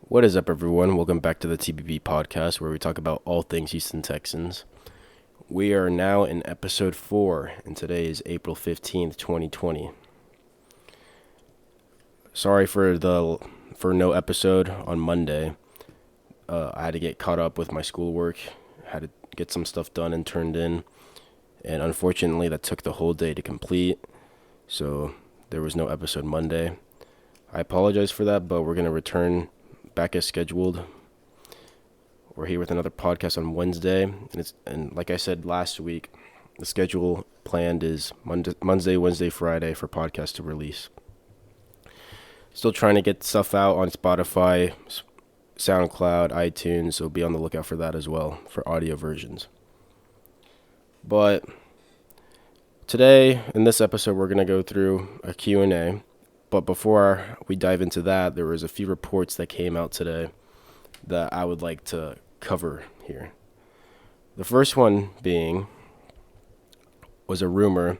What is up, everyone? Welcome back to the TBP podcast, where we talk about all things Houston Texans. We are now in episode 4, and today is April 15th, 2020. Sorry for no episode on Monday. I had to get caught up with my schoolwork, had to get some stuff done and turned in, and unfortunately that took the whole day to complete, so there was no episode Monday. I apologize for that, but we're going to return back as scheduled. We're here with another podcast on Wednesday, and like I said last week, the schedule planned is Monday, Wednesday, Friday for podcast to release. Still trying to get stuff out on Spotify, SoundCloud, iTunes, so be on the lookout for that as well, for audio versions. But today, in this episode, we're going to go through a Q&A. But before we dive into that, there was a few reports that came out today that I would like to cover here. The first one was a rumor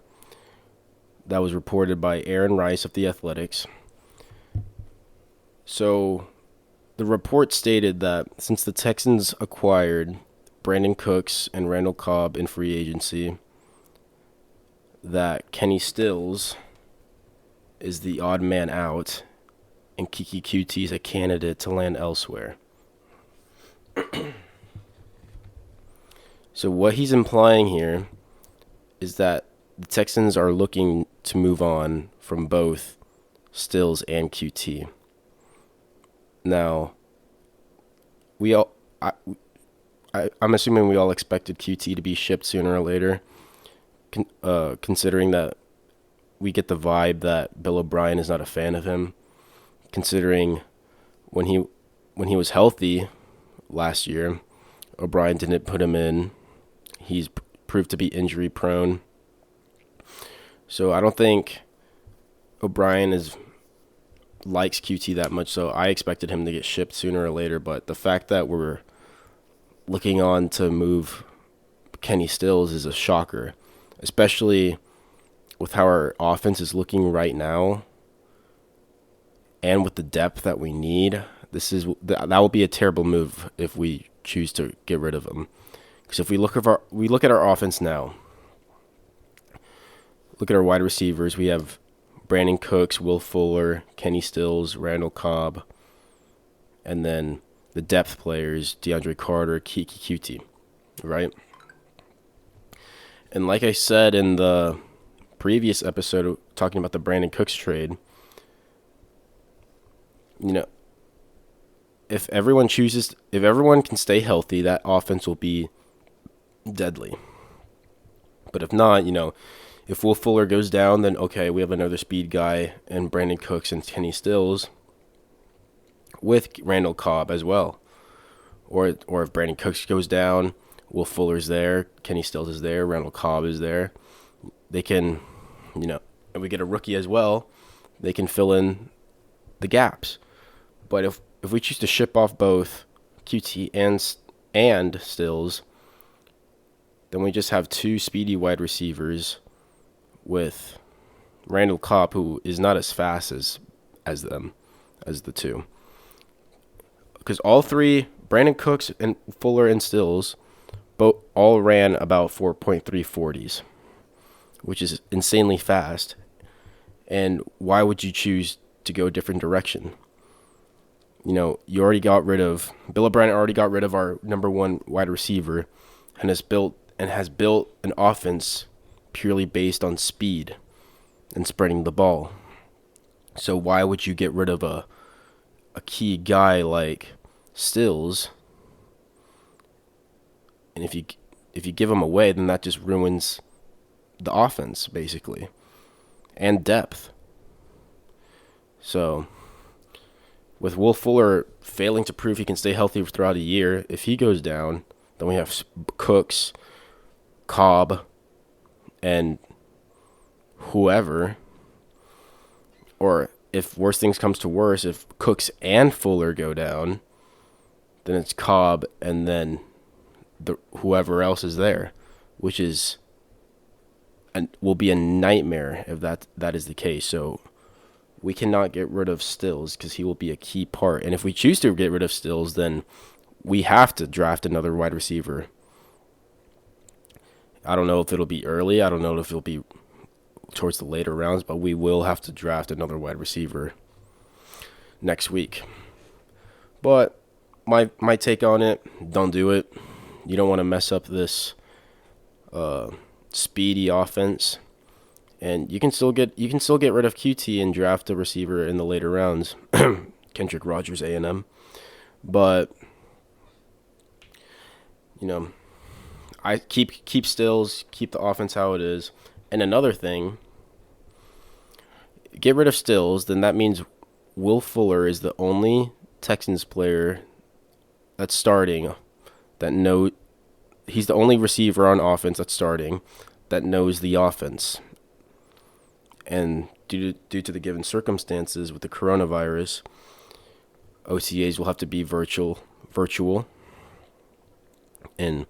that was reported by Aaron Rice of The Athletics. So the report stated that since the Texans acquired Brandon Cooks and Randall Cobb in free agency, that Kenny Stills is the odd man out, and Kiki QT is a candidate to land elsewhere. So what he's implying here is that the Texans are looking to move on from both Stills and QT. Now, I'm assuming we all expected QT to be shipped sooner or later, considering that we get the vibe that Bill O'Brien is not a fan of him, considering when he was healthy last year, O'Brien didn't put him in. He's proved to be injury prone. So I don't think O'Brien likes QT that much, so I expected him to get shipped sooner or later, but the fact that we're looking on to move Kenny Stills is a shocker, especially with how our offense is looking right now, and with the depth that we need. That will be a terrible move if we choose to get rid of him. Because if we look at our offense now, look at our wide receivers. We have Brandon Cooks, Will Fuller, Kenny Stills, Randall Cobb, and then the depth players: DeAndre Carter, Kiki QT, right? And like I said in the previous episode talking about the Brandon Cooks trade, if everyone can stay healthy, that offense will be deadly. But if not, if Will Fuller goes down, then okay, we have another speed guy and Brandon Cooks and Kenny Stills with Randall Cobb as well. Or if Brandon Cooks goes down, Will Fuller's there, Kenny Stills is there, Randall Cobb is there. They can, and we get a rookie as well, they can fill in the gaps. But if we choose to ship off both QT and Stills, then we just have two speedy wide receivers with Randall Cobb, who is not as fast as the two. Because all three, Brandon Cooks and Fuller and Stills, all ran about 4.3 40s, which is insanely fast. And why would you choose to go a different direction? Bill O'Brien already got rid of our number one wide receiver and has built an offense purely based on speed and spreading the ball. So why would you get rid of a key guy like Stills? And if you give him away, then that just ruins the offense, basically, and depth. So with Will Fuller failing to prove he can stay healthy throughout a year, if he goes down, then we have Cooks, Cobb, and whoever. Or if worse things comes to worse, if Cooks and Fuller go down, then it's Cobb and then whoever else is there, which will be a nightmare if that is the case. So we cannot get rid of Stills because he will be a key part. And if we choose to get rid of Stills, then we have to draft another wide receiver. I don't know if it'll be early. I don't know if it'll be towards the later rounds, but we will have to draft another wide receiver next week. But my take on it, don't do it. You don't want to mess up this speedy offense. And you can still get rid of QT and draft a receiver in the later rounds. Kendrick Rogers, A&M. But I keep Stills, keep the offense how it is. And another thing, get rid of Stills, then that means Will Fuller is the only Texans player that's starting he's the only receiver on offense that's starting that knows the offense. And due to the given circumstances with the coronavirus, OTAs will have to be virtual. And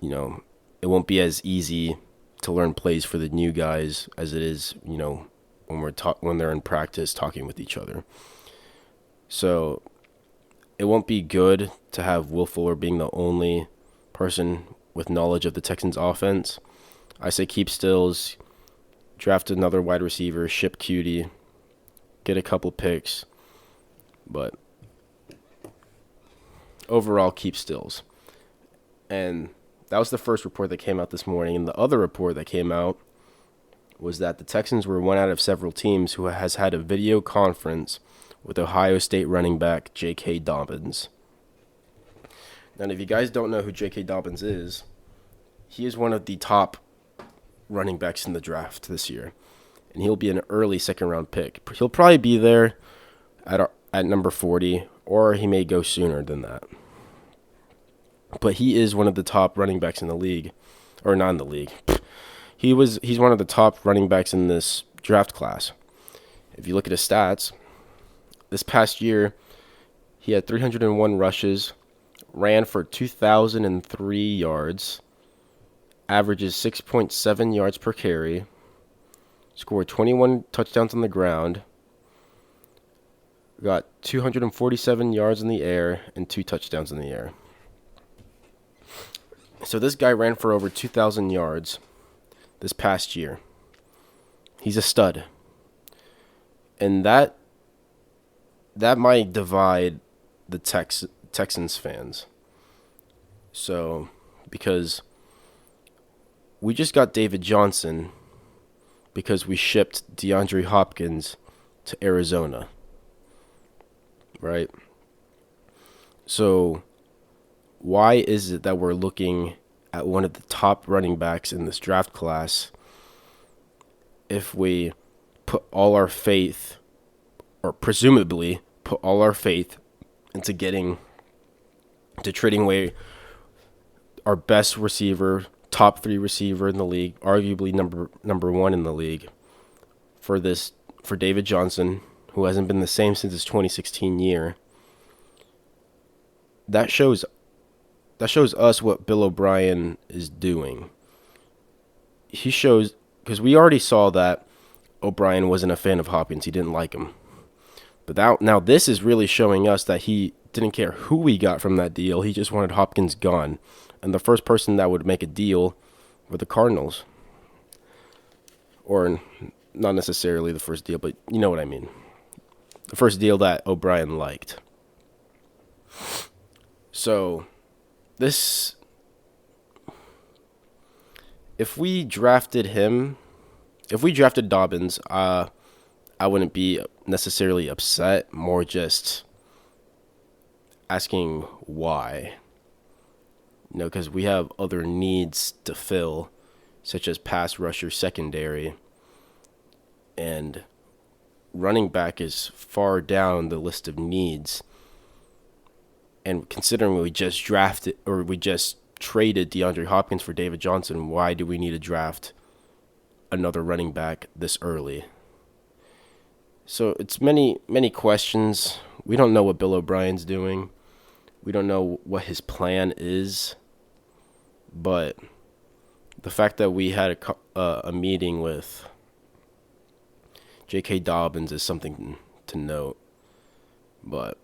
it won't be as easy to learn plays for the new guys as it is, when they're in practice talking with each other. So it won't be good to have Will Fuller being the only person with knowledge of the Texans offense. I say keep Stills, draft another wide receiver, ship Cutie, get a couple picks, but overall keep Stills. And that was the first report that came out this morning. And the other report that came out was that the Texans were one out of several teams who has had a video conference with Ohio State running back J.K. Dobbins. Now, if you guys don't know who J.K. Dobbins is, he is one of the top running backs in the draft this year. And he'll be an early second-round pick. He'll probably be there at number 40, or he may go sooner than that. But he is one of the top running backs in the league. Or not in the league. He's one of the top running backs in this draft class. If you look at his stats, this past year, he had 301 rushes, ran for 2,003 yards, averages 6.7 yards per carry, scored 21 touchdowns on the ground, got 247 yards in the air, and 2 touchdowns in the air. So this guy ran for over 2,000 yards this past year. He's a stud. And that might divide the Texans fans. So, because we just got David Johnson because we shipped DeAndre Hopkins to Arizona. Right? So, why is it that we're looking at one of the top running backs in this draft class if we put all our faith, or presumably put all our faith into trading away our best receiver, top 3 receiver in the league, arguably number 1 in the league, for David Johnson, who hasn't been the same since his 2016 year? That shows us what Bill O'Brien is doing. He shows, because we already saw that O'Brien wasn't a fan of Hopkins. He didn't like him. But now this is really showing us that he didn't care who we got from that deal. He just wanted Hopkins gone. And the first person that would make a deal were the Cardinals. Or not necessarily the first deal, but you know what I mean. The first deal that O'Brien liked. So, if we drafted Dobbins, I wouldn't be necessarily upset, more just asking why. Because we have other needs to fill, such as pass rusher, secondary, and running back is far down the list of needs. And considering we just traded DeAndre Hopkins for David Johnson, why do we need to draft another running back this early? So it's many, many questions. We don't know what Bill O'Brien's doing. We don't know what his plan is. But the fact that we had a meeting with J.K. Dobbins is something to note, but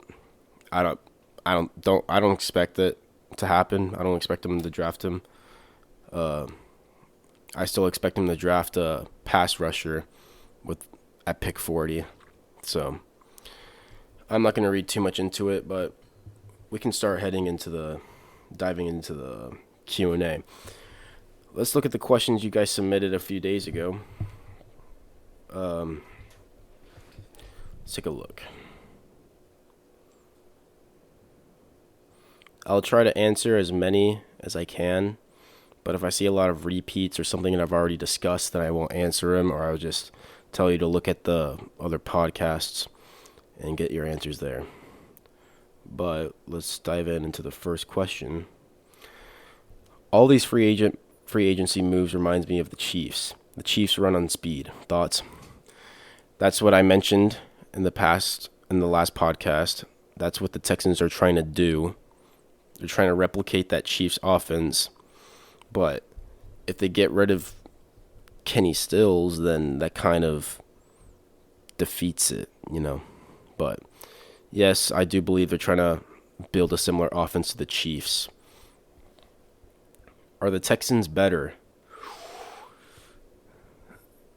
I don't expect it to happen. I don't expect them to draft him. I still expect him to draft a pass rusher at pick 40. So I'm not going to read too much into it, but we can start diving into the Q&A. Let's look at the questions you guys submitted a few days ago. Let's take a look. I'll try to answer as many as I can, but if I see a lot of repeats or something that I've already discussed, then I won't answer them, or I'll just tell you to look at the other podcasts and get your answers there. But let's dive into the first question. All these free agency moves reminds me of the Chiefs. The Chiefs run on speed. Thoughts? That's what I mentioned in the last podcast. That's what the Texans are trying to do. They're trying to replicate that Chiefs offense. But if they get rid of Kenny Stills, then that kind of defeats it, But yes, I do believe they're trying to build a similar offense to the Chiefs. Are the Texans better?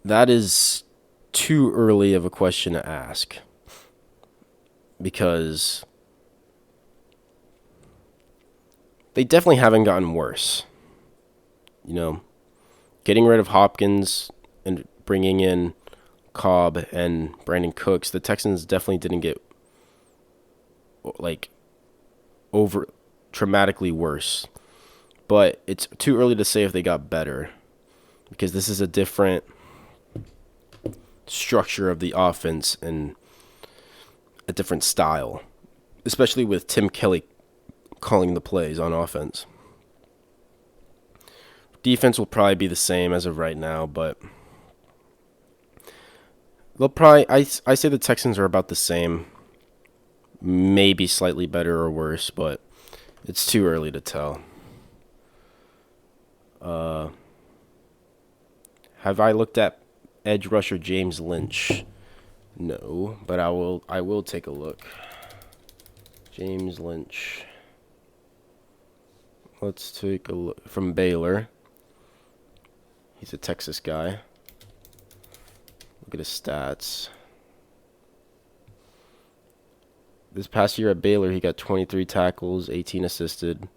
That is too early of a question to ask, because they definitely haven't gotten worse. Getting rid of Hopkins and bringing in Cobb and Brandon Cooks, the Texans definitely didn't get over dramatically worse. But it's too early to say if they got better, because this is a different structure of the offense and a different style, especially with Tim Kelly calling the plays on offense. Defense will probably be the same as of right now, but they'll probably, I say the Texans are about the same, maybe slightly better or worse, but it's too early to tell. Have I looked at edge rusher James Lynch? No, but I will take a look. James Lynch. Let's take a look. From Baylor. He's a Texas guy. Look at his stats. This past year at Baylor, he got 23 tackles, 18 assisted,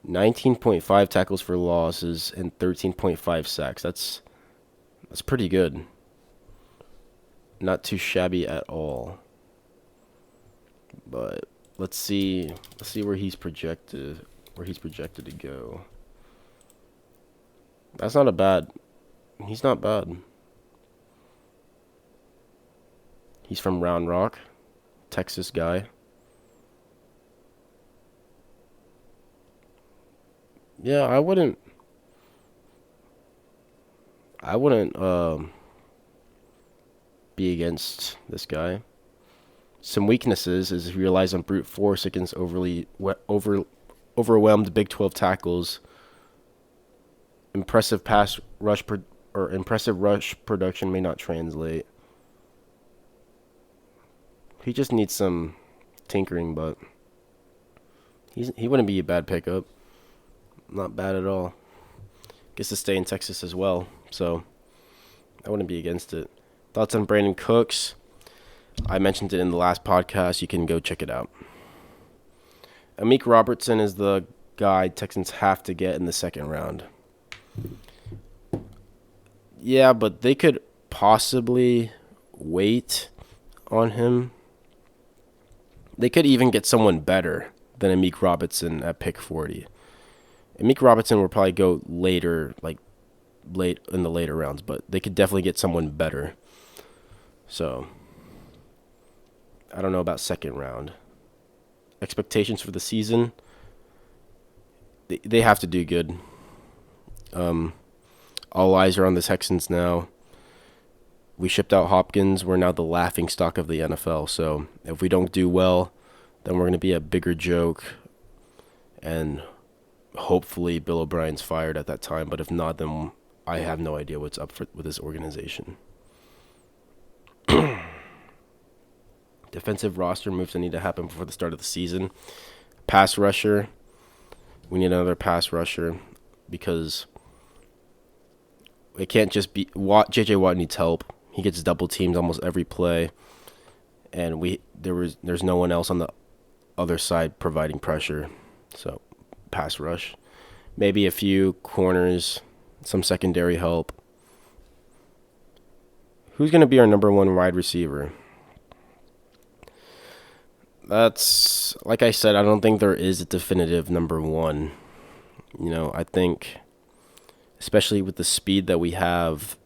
19.5 tackles for losses, and 13.5 sacks. That's pretty good. Not too shabby at all. But let's see where he's projected to go. That's not a bad. He's not bad. He's from Round Rock, Texas guy. Yeah, I wouldn't be against this guy. Some weaknesses is he relies on brute force against overwhelmed Big 12 tackles. Impressive rush production may not translate. He just needs some tinkering, but he wouldn't be a bad pickup. Not bad at all. Gets to stay in Texas as well, so I wouldn't be against it. Thoughts on Brandon Cooks? I mentioned it in the last podcast. You can go check it out. Amik Robertson is the guy Texans have to get in the second round. Yeah, but they could possibly wait on him. They could even get someone better than Amik Robertson at pick 40. Amik Robertson will probably go later, late in the later rounds, but they could definitely get someone better. So, I don't know about second round. Expectations for the season, they have to do good. All eyes are on the Texans now. We shipped out Hopkins. We're now the laughing stock of the NFL. So if we don't do well, then we're going to be a bigger joke. And hopefully Bill O'Brien's fired at that time. But if not, then I have no idea what's up with this organization. Defensive roster moves that need to happen before the start of the season. Pass rusher. We need another pass rusher because it can't just be Watt. JJ Watt needs help. He gets double teamed almost every play, and there's no one else on the other side providing pressure. So, pass rush. Maybe a few corners, some secondary help. Who's going to be our number one wide receiver? That's, like I said, I don't think there is a definitive number one. I think, especially with the speed that we have,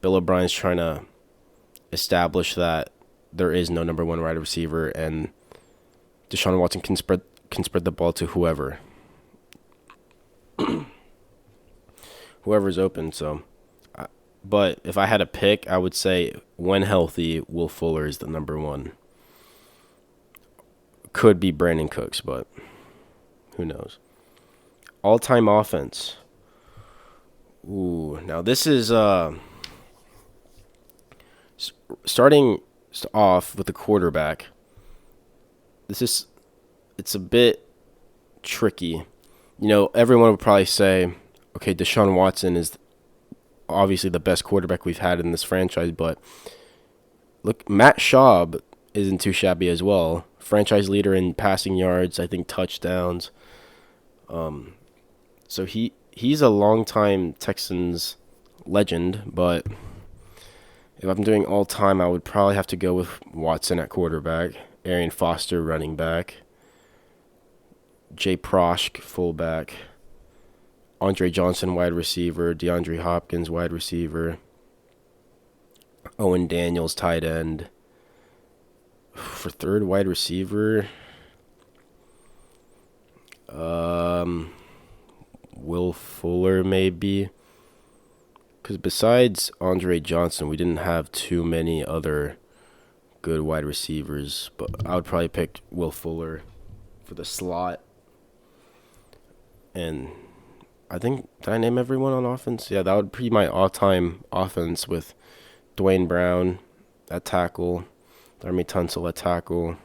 Bill O'Brien's trying to establish that there is no number one wide receiver, and Deshaun Watson can spread the ball to whoever. Whoever's open, so. But if I had a pick, I would say, when healthy, Will Fuller is the number one. Could be Brandon Cooks, but who knows? All-time offense. Ooh, now this is starting off with the quarterback. It's a bit tricky. Everyone would probably say, okay, Deshaun Watson is obviously the best quarterback we've had in this franchise, but look, Matt Schaub isn't too shabby as well. Franchise leader in passing yards, I think touchdowns. So he's a longtime Texans legend, but if I'm doing all time, I would probably have to go with Watson at quarterback, Arian Foster running back, Jay Proshk fullback, Andre Johnson wide receiver, DeAndre Hopkins wide receiver, Owen Daniels tight end. For third wide receiver, Will Fuller maybe. Because besides Andre Johnson, we didn't have too many other good wide receivers. But I would probably pick Will Fuller for the slot. And I think, did I name everyone on offense? Yeah, that would be my all-time offense with Dwayne Brown at tackle, Laremy Tunsil at tackle.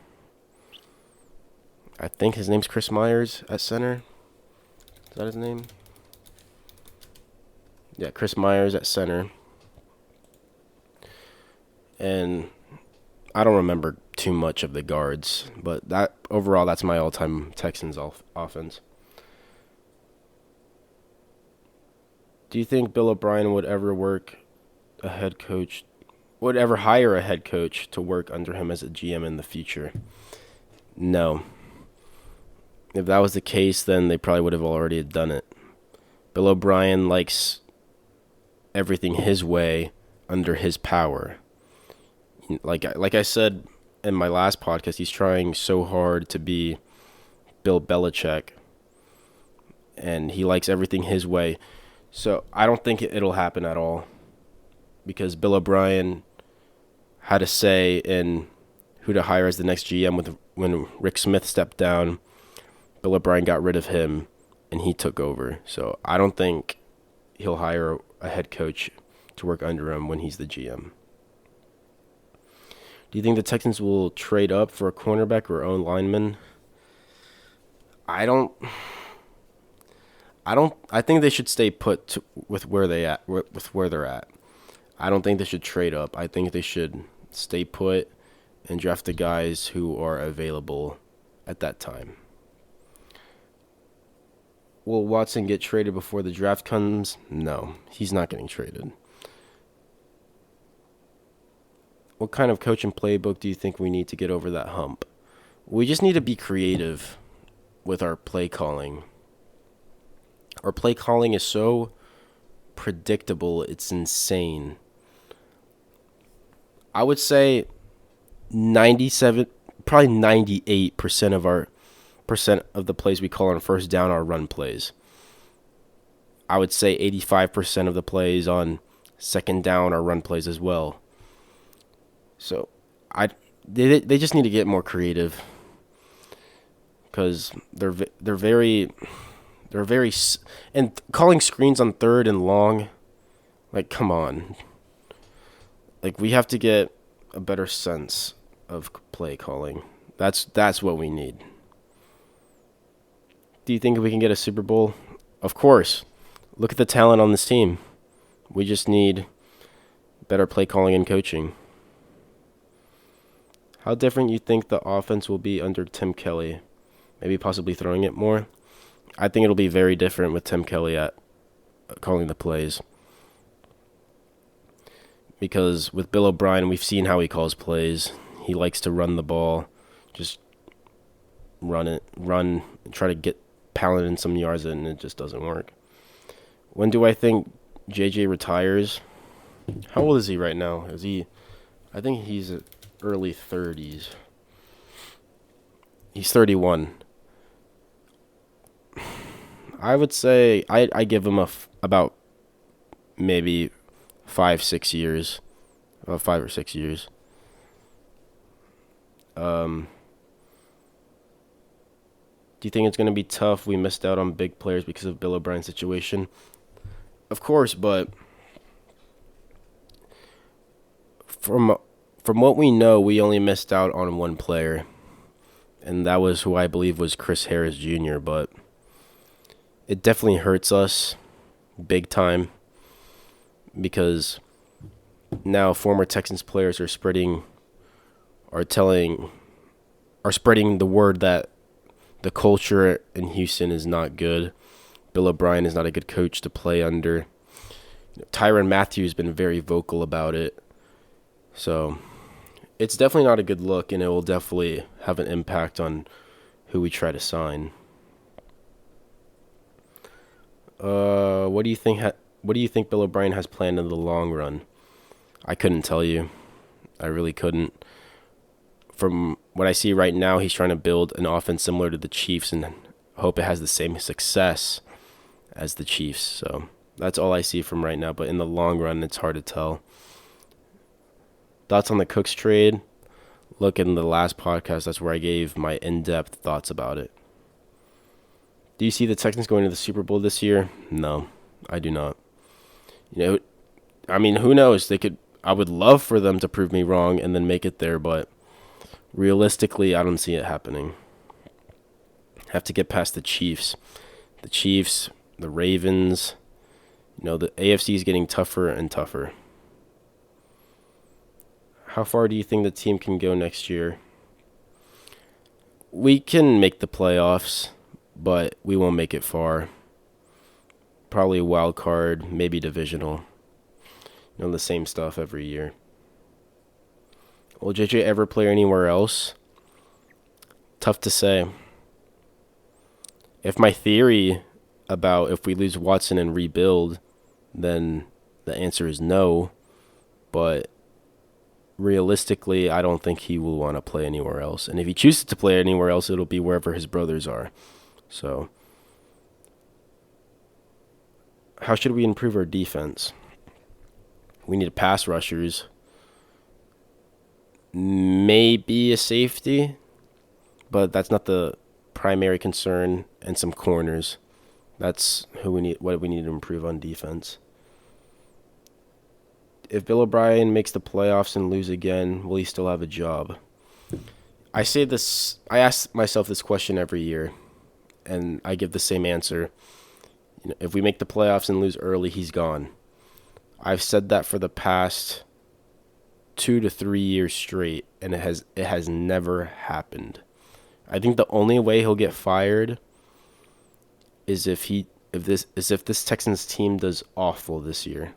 I think his name's Chris Myers at center. Is that his name? Yeah, Chris Myers at center. And I don't remember too much of the guards, but that's my all-time Texans offense. Do you think Bill O'Brien would ever hire a head coach to work under him as a GM in the future? No. If that was the case, then they probably would have already done it. Bill O'Brien likes everything his way under his power. Like I said in my last podcast, he's trying so hard to be Bill Belichick, and he likes everything his way. So I don't think it'll happen at all, because Bill O'Brien had a say in who to hire as the next GM. When Rick Smith stepped down, Bill O'Brien got rid of him, and he took over. So I don't think he'll hire a head coach to work under him when he's the GM. Do you think the Texans will trade up for a cornerback or own lineman? I think they should stay put with where they're at. I don't think they should trade up. I think they should stay put and draft the guys who are available at that time. Will Watson get traded before the draft comes? No, he's not getting traded. What kind of coach and playbook do you think we need to get over that hump? We just need to be creative with our play calling. Our play calling is so predictable, it's insane. I would say 97, probably 98% of the plays we call on first down are run plays. I would say 85% of the plays on second down are run plays as well. So they just need to get more creative, because they're very and calling screens on third and long, like, come on. Like, we have to get a better sense of play calling. That's what we need. Do you think we can get a Super Bowl? Of course. Look at the talent on this team. We just need better play calling and coaching. How different you think the offense will be under Tim Kelly? Maybe possibly throwing it more? I think it'll be very different with Tim Kelly at calling the plays. Because with Bill O'Brien, we've seen how he calls plays. He likes to run the ball, just run, and try to get pounded in some yards, and it just doesn't work. When do I think JJ retires? How old is he right now? I think he's early 30s. He's 31. I would say I give him about maybe 5-6 years. About 5 or 6 years. Do you think it's going to be tough? We missed out on big players because of Bill O'Brien's situation. Of course, but from what we know, we only missed out on one player, and that was who I believe was Chris Harris Jr., but it definitely hurts us big time because now former Texans players are spreading the word that the culture in Houston is not good. Bill O'Brien is not a good coach to play under. Tyrann Mathieu has been very vocal about it. So it's definitely not a good look, and it will definitely have an impact on who we try to sign. What do you think? What do you think Bill O'Brien has planned in the long run? I couldn't tell you. I really couldn't. From what I see right now, he's trying to build an offense similar to the Chiefs and hope it has the same success as the Chiefs. So that's all I see from right now. But in the long run, it's hard to tell. Thoughts on the Cooks trade? Look in the last podcast. That's where I gave my in-depth thoughts about it. Do you see the Texans going to the Super Bowl this year? No, I do not. Who knows? I would love for them to prove me wrong and then make it there, but realistically, I don't see it happening. Have to get past the Chiefs. The Ravens. The AFC is getting tougher and tougher. How far do you think the team can go next year? We can make the playoffs, but we won't make it far. Probably a wild card, maybe divisional. The same stuff every year. Will JJ ever play anywhere else? Tough to say. If my theory about if we lose Watson and rebuild, then the answer is no. But realistically, I don't think he will want to play anywhere else. And if he chooses to play anywhere else, it'll be wherever his brothers are. So, how should we improve our defense? We need pass rushers. Maybe a safety, but that's not the primary concern, and some corners. That's what we need to improve on defense. If Bill O'Brien makes the playoffs and lose again, will he still have a job? I ask myself this question every year, and I give the same answer. If we make the playoffs and lose early, he's gone. I've said that for the past 2 to 3 years straight, and it has never happened. I think the only way he'll get fired is if this Texans team does awful this year.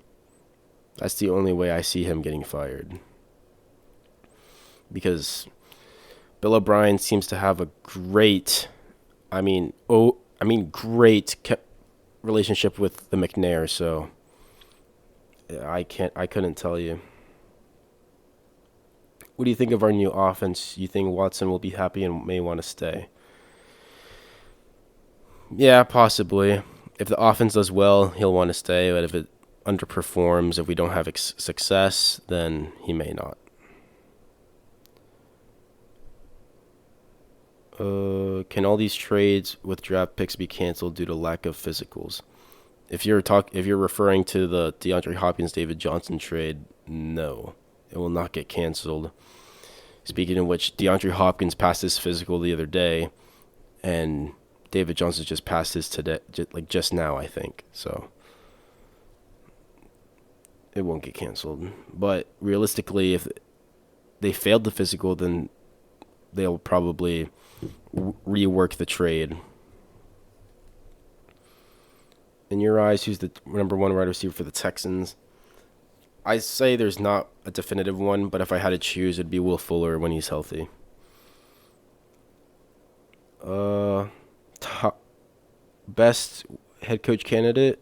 That's the only way I see him getting fired. Because Bill O'Brien seems to have a great relationship with the McNair, so I couldn't tell you. What do you think of our new offense? You think Watson will be happy and may want to stay? Yeah, possibly. If the offense does well, he'll want to stay, but if it underperforms, if we don't have success, then he may not. Can all these trades with draft picks be canceled due to lack of physicals? If you're referring to the DeAndre Hopkins David Johnson trade, no, it will not get canceled. Speaking of which, DeAndre Hopkins passed his physical the other day, and David Johnson just passed his today, just now, I think. So it won't get canceled. But realistically, if they failed the physical, then they'll probably rework the trade. In your eyes, who's the number one wide receiver for the Texans? I say there's not a definitive one, but if I had to choose, it'd be Will Fuller when he's healthy. Best head coach candidate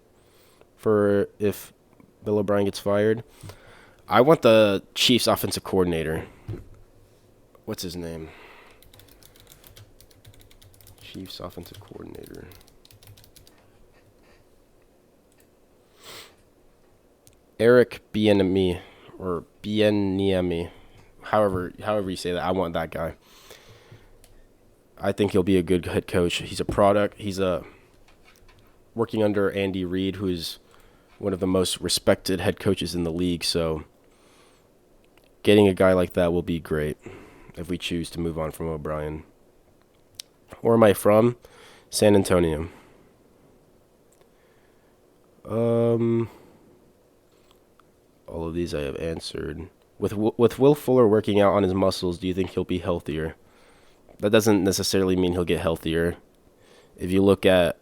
for if Bill O'Brien gets fired? I want the Chiefs offensive coordinator. What's his name? Chiefs offensive coordinator. Eric Bieniemy or Bieniemy, however you say that. I want that guy. I think he'll be a good head coach. He's a product. He's working under Andy Reid, who's one of the most respected head coaches in the league. So getting a guy like that will be great if we choose to move on from O'Brien. Where am I from? San Antonio. All of these I have answered. With Will Fuller working out on his muscles, do you think he'll be healthier? That doesn't necessarily mean he'll get healthier. If you look at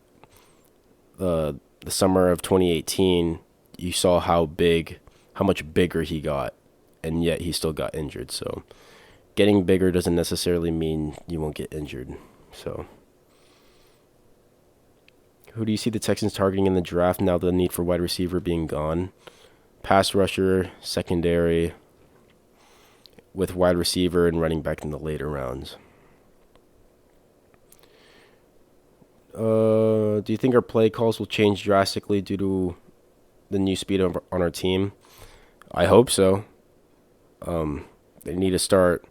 the summer of 2018, you saw how much bigger he got, and yet he still got injured. So getting bigger doesn't necessarily mean you won't get injured. So who do you see the Texans targeting in the draft now, the need for wide receiver being gone? Pass rusher, secondary, with wide receiver and running back in the later rounds. Do you think our play calls will change drastically due to the new speed on our team? I hope so. They need to start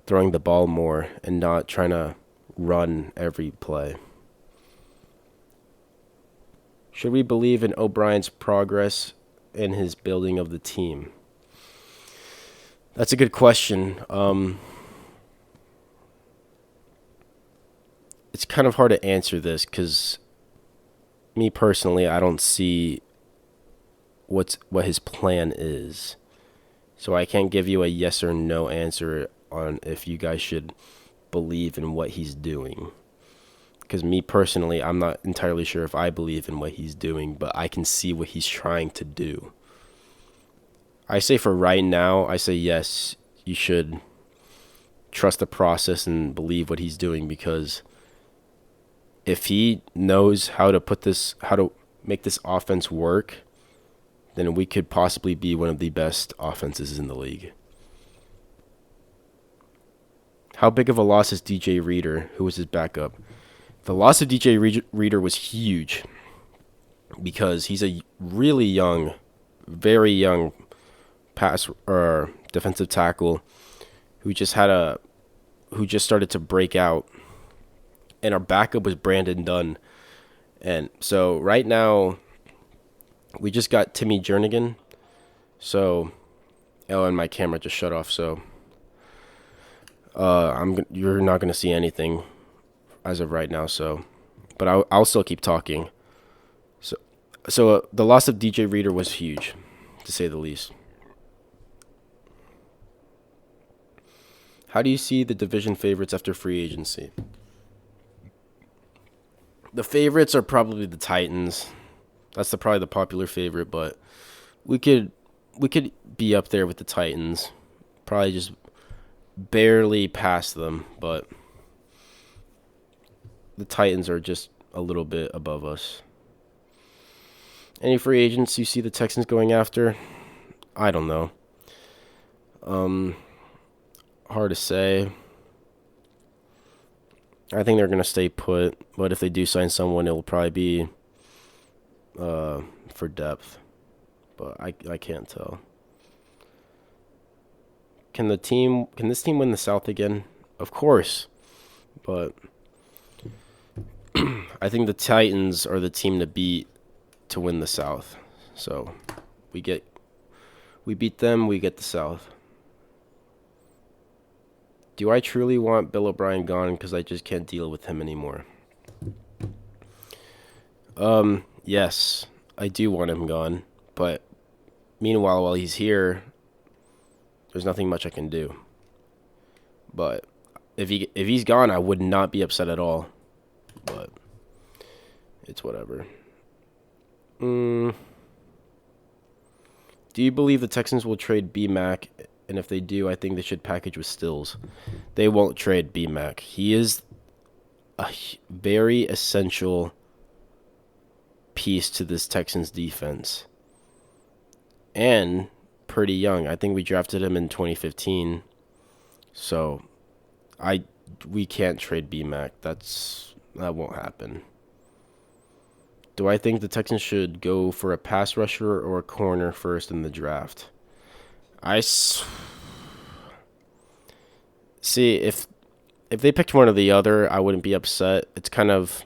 throwing the ball more and not trying to run every play. Should we believe in O'Brien's progress in his building of the team? That's a good question. It's kind of hard to answer this because me personally, I don't see what his plan is. So I can't give you a yes or no answer on if you guys should believe in what he's doing. Because me personally, I'm not entirely sure if I believe in what he's doing, but I can see what he's trying to do. I say for right now, I say yes, you should trust the process and believe what he's doing, because if he knows how to make this offense work, then we could possibly be one of the best offenses in the league. How big of a loss is DJ Reader, who was his backup? The loss of DJ Reader was huge because he's a really young, very young pass or defensive tackle who just started to break out, and our backup was Brandon Dunn. And so right now we just got Timmy Jernigan. So and my camera just shut off, so you're not going to see anything as of right now, but I'll still keep talking. So the loss of DJ Reader was huge, to say the least. How do you see the division favorites after free agency? The favorites are probably the Titans. That's probably the popular favorite, but we could be up there with the Titans. Probably just barely past them, but the Titans are just a little bit above us. Any free agents you see the Texans going after? I don't know. Hard to say. I think they're going to stay put, but if they do sign someone, it will probably be for depth. But I can't tell. Can this team win the South again? Of course. But I think the Titans are the team to beat to win the South. So we beat them, we get the South. Do I truly want Bill O'Brien gone because I just can't deal with him anymore? Yes, I do want him gone, but meanwhile, while he's here, there's nothing much I can do. But if he's gone, I would not be upset at all. But it's whatever. Do you believe the Texans will trade B-Mac? And if they do, I think they should package with Stills. They won't trade B-Mac. He is a very essential piece to this Texans defense. And pretty young. I think we drafted him in 2015. So we can't trade B-Mac. That won't happen. Do I think the Texans should go for a pass rusher or a corner first in the draft? See if they picked one or the other, I wouldn't be upset. It's kind of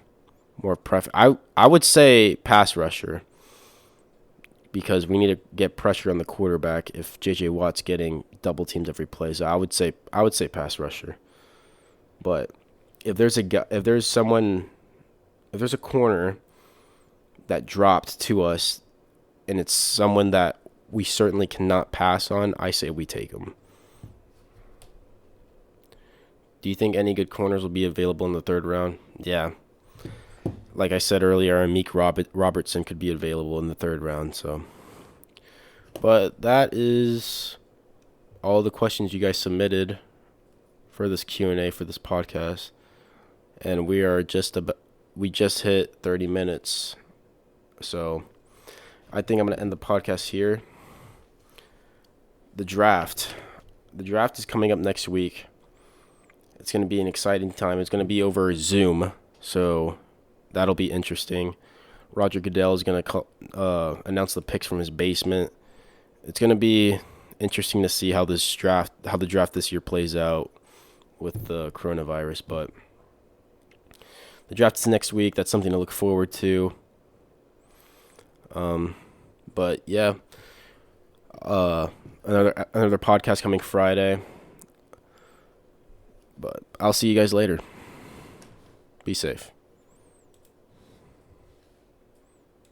more I would say pass rusher because we need to get pressure on the quarterback if JJ Watt's getting double teams every play. So I would say pass rusher. But if there's a corner that dropped to us and it's someone that we certainly cannot pass on, I say we take him. Do you think any good corners will be available in the third round? Yeah. Like I said earlier, Amik Robertson could be available in the third round. So, but that is all the questions you guys submitted for this Q&A for this podcast, and we just hit 30 minutes. So, I think I'm gonna end the podcast here. The draft is coming up next week. It's going to be an exciting time. It's going to be over Zoom, so that'll be interesting. Roger Goodell is going to announce the picks from his basement. It's going to be interesting to see how the draft this year plays out with the coronavirus. But the draft is next week. That's something to look forward to. But yeah, another podcast coming Friday. But I'll see you guys later. Be safe.